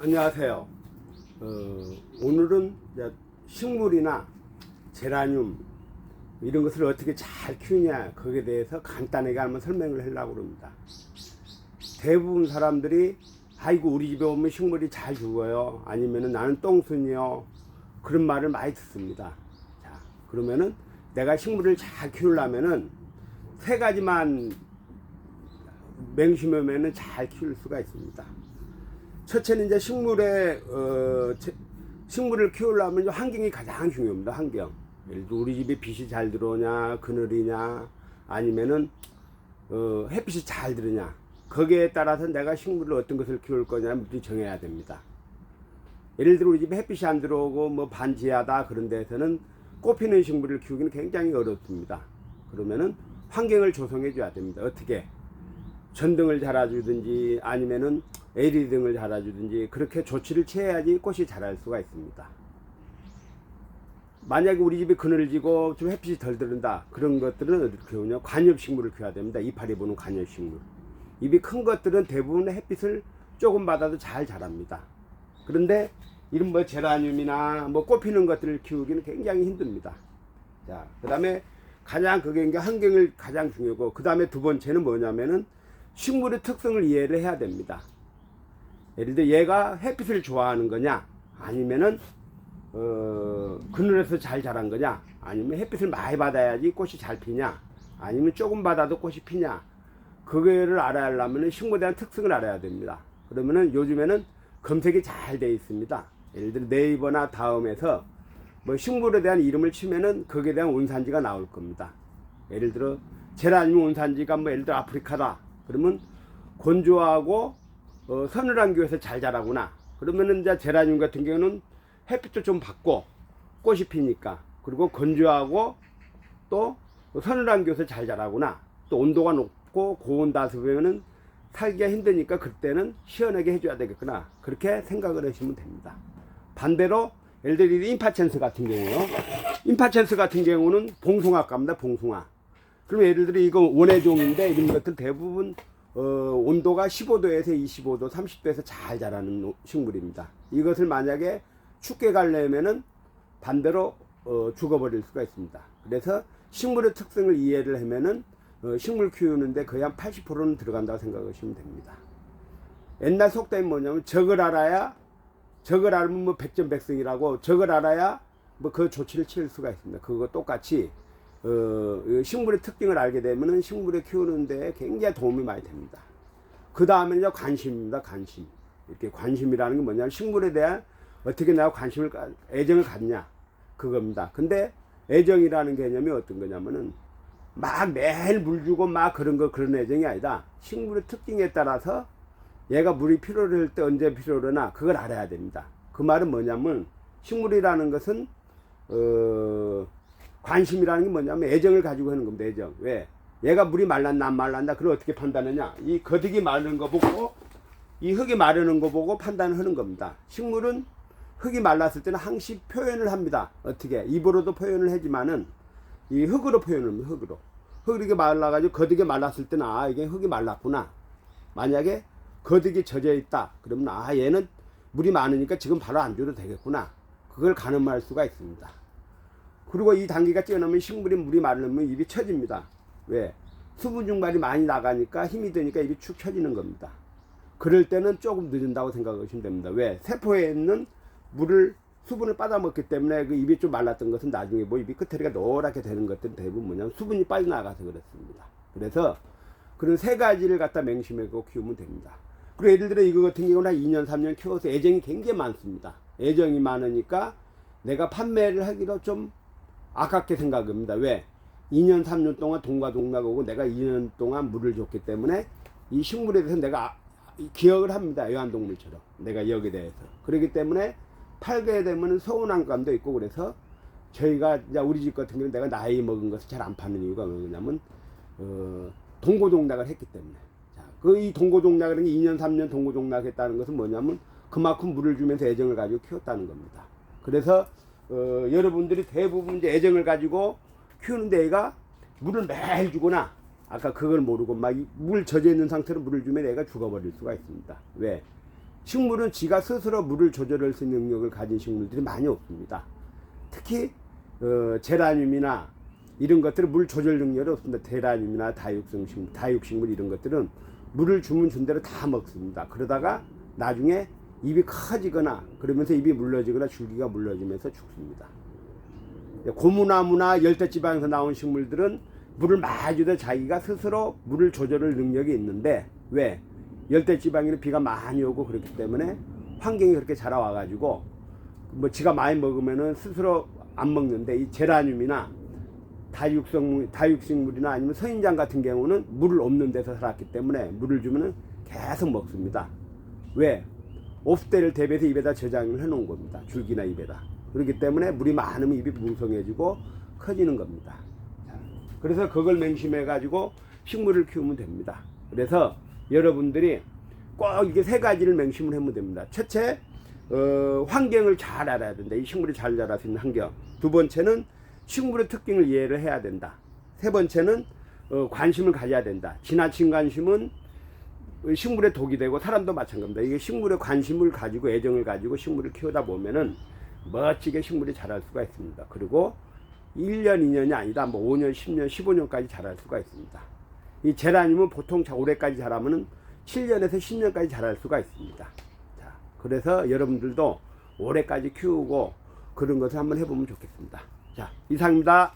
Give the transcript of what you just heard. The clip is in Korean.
안녕하세요. 오늘은 이제 식물이나 제라늄 이런 것을 어떻게 잘 키우냐 거기에 대해서 간단하게 한번 설명을 하려고 합니다. 대부분 사람들이 아이고 우리 집에 오면 식물이 잘 죽어요, 아니면은 나는 똥순이요, 그런 말을 많이 듣습니다. 자, 그러면은 내가 식물을 잘 키우려면은 세 가지만 맹심하면은 잘 키울 수가 있습니다. 첫째는 이제 식물을 키우려면 환경이 가장 중요합니다. 환경. 예를 들어 우리 집에 빛이 잘 들어오냐, 그늘이냐, 아니면은 햇빛이 잘 들으냐. 거기에 따라서 내가 식물을 어떤 것을 키울 거냐 미리 정해야 됩니다. 예를 들어 우리 집에 햇빛이 안 들어오고 뭐 반지하다 그런 데서는 꽃피는 식물을 키우기는 굉장히 어렵습니다. 그러면은 환경을 조성해 줘야 됩니다. 어떻게? 전등을 달아주든지 아니면은 LED 등을 달아주든지 그렇게 조치를 취해야지 꽃이 자랄 수가 있습니다. 만약에 우리 집에 그늘을 지고 좀 햇빛이 덜 들은다, 그런 것들은 어떻게 키우냐? 관엽식물을 키워야 됩니다. 이파리 보는 관엽식물. 잎이 큰 것들은 대부분 햇빛을 조금 받아도 잘 자랍니다. 그런데 이런 뭐 제라늄이나 뭐 꽃 피는 것들을 키우기는 굉장히 힘듭니다. 자, 그 다음에 가장 그게 이제 환경을 가장 중요하고, 그 다음에 두 번째는 뭐냐면은 식물의 특성을 이해를 해야 됩니다. 예를 들어 얘가 햇빛을 좋아하는 거냐, 아니면은 그늘에서 잘 자란 거냐, 아니면 햇빛을 많이 받아야지 꽃이 잘 피냐, 아니면 조금 받아도 꽃이 피냐, 그거를 알아야 하려면 식물에 대한 특성을 알아야 됩니다. 그러면은 요즘에는 검색이 잘 돼 있습니다. 예를 들어 네이버나 다음에서 뭐 식물에 대한 이름을 치면은 거기에 대한 원산지가 나올 겁니다. 예를 들어 제라늄 원산지가 뭐 예를 들어 아프리카다, 그러면 건조하고 서늘한 기후에서 잘 자라구나. 그러면은 이제 제라늄 같은 경우는 햇빛도 좀 받고 꽃이 피니까, 그리고 건조하고 또 서늘한 기후에서 잘 자라구나. 또 온도가 높고 고온 다습하면은 살기가 힘드니까 그때는 시원하게 해줘야 되겠구나. 그렇게 생각을 하시면 됩니다. 반대로 예를 들어 임파첸스 같은 경우요. 임파첸스 같은 경우는 봉숭아과입니다. 봉숭아. 그럼 예를 들어 이거 원예종인데 이런 것들 대부분 온도가 15도에서 25도, 30도에서 잘 자라는 식물입니다. 이것을 만약에 춥게 가려면은 반대로 죽어버릴 수가 있습니다. 그래서 식물의 특성을 이해를 하면은 식물 키우는데 거의 한 80%는 들어간다고 생각하시면 됩니다. 옛날 속담이 뭐냐면 적을 알아야, 적을 알면 뭐 백전백승이라고, 적을 알아야 뭐 그 조치를 취할 수가 있습니다. 그거 똑같이 식물의 특징을 알게 되면은 식물을 키우는데 굉장히 도움이 많이 됩니다. 그 다음에는 관심입니다. 관심. 이렇게 관심이라는 게 뭐냐면 식물에 대한 어떻게 내가 관심을, 애정을 갖냐, 그겁니다. 근데 애정이라는 개념이 어떤 거냐면은 막 매일 물 주고 막 그런 애정이 아니다. 식물의 특징에 따라서 얘가 물이 필요로 할 때 언제 필요로 하나 그걸 알아야 됩니다. 그 말은 뭐냐면 식물이라는 것은 관심이라는 게 뭐냐면 애정을 가지고 하는 겁니다. 애정. 왜? 얘가 물이 말랐나 안 말랐나 그걸 어떻게 판단하냐? 이 거득이 마르는 거 보고 이 흙이 마르는 거 보고 판단을 하는 겁니다. 식물은 흙이 말랐을 때는 항시 표현을 합니다. 어떻게? 입으로도 표현을 하지만은 이 흙으로 표현을 합니다. 흙으로. 흙이 이렇게 말라가지고 거득이 말랐을 때는 아 이게 흙이 말랐구나. 만약에 거득이 젖어 있다 그러면 아 얘는 물이 많으니까 지금 바로 안 줘도 되겠구나. 그걸 가늠할 수가 있습니다. 그리고 이 단계가 뛰어나면 식물이 물이 마르면 입이 처집니다. 왜? 수분 증발이 많이 나가니까 힘이 드니까 입이 축 처지는 겁니다. 그럴 때는 조금 늦은다고 생각하시면 됩니다. 왜? 세포에 있는 물을, 수분을 빨아먹기 때문에 그 입이 좀 말랐던 것은 나중에 뭐 입이 끝에가 노랗게 되는 것들은 대부분 뭐냐면 수분이 빠져나가서 그렇습니다. 그래서 그런 세 가지를 갖다 맹심하고 키우면 됩니다. 그리고 예를 들어 이거 같은 경우는 한 2년 3년 키워서 애정이 굉장히 많습니다. 애정이 많으니까 내가 판매를 하기로 좀 아깝게 생각합니다. 왜? 2년 3년 동안 동과 동락하고 내가 2년 동안 물을 줬기 때문에 이 식물에 대해서 내가 기억을 합니다. 애완동물처럼 내가 여기에 대해서. 그렇기 때문에 팔게 되면 서운한 감도 있고, 그래서 저희가 이제 우리 집 같은 경우는 내가 나이 먹은 것을 잘 안 파는 이유가 뭐냐면 동고동락을 했기 때문에. 자, 이 동고동락을 2년 3년 동고동락했다는 것은 뭐냐면 그만큼 물을 주면서 애정을 가지고 키웠다는 겁니다. 그래서 여러분들이 대부분 이제 애정을 가지고 키우는데 애가 물을 매일 주거나 아까 그걸 모르고 막 물 젖어 있는 상태로 물을 주면 애가 죽어버릴 수가 있습니다. 왜? 식물은 지가 스스로 물을 조절할 수 있는 능력을 가진 식물들이 많이 없습니다. 특히 제라늄이나 이런 것들은 물 조절 능력이 없습니다. 제라늄이나 다육식물 이런 것들은 물을 주면 준 대로 다 먹습니다. 그러다가 나중에 입이 커지거나 그러면서 입이 물러지거나 줄기가 물러지면서 죽습니다. 고무나무나 열대지방에서 나온 식물들은 물을 많이 주되 자기가 스스로 물을 조절할 능력이 있는데, 왜? 열대지방에는 비가 많이 오고 그렇기 때문에 환경이 그렇게 자라와 가지고 뭐 지가 많이 먹으면은 스스로 안 먹는데, 이 제라늄이나 다육식물이나 아니면 선인장 같은 경우는 물을 없는 데서 살았기 때문에 물을 주면은 계속 먹습니다. 왜? 없을 때를 대비해서 입에다 저장을 해 놓은 겁니다. 줄기나 입에다. 그렇기 때문에 물이 많으면 입이 뭉성해지고 커지는 겁니다. 그래서 그걸 맹심해 가지고 식물을 키우면 됩니다. 그래서 여러분들이 꼭 이게 세 가지를 맹심을 하면 됩니다. 첫째, 환경을 잘 알아야 된다. 이 식물이 잘 자랄 수 있는 환경. 두 번째는 식물의 특징을 이해를 해야 된다. 세 번째는 관심을 가져야 된다. 지나친 관심은 식물에 독이 되고 사람도 마찬가지입니다. 이게 식물에 관심을 가지고 애정을 가지고 식물을 키우다 보면은 멋지게 식물이 자랄 수가 있습니다. 그리고 1년, 2년이 아니다. 뭐 5년, 10년, 15년까지 자랄 수가 있습니다. 이 제라늄은 보통 올해까지 자라면은 7년에서 10년까지 자랄 수가 있습니다. 자, 그래서 여러분들도 올해까지 키우고 그런 것을 한번 해보면 좋겠습니다. 자, 이상입니다.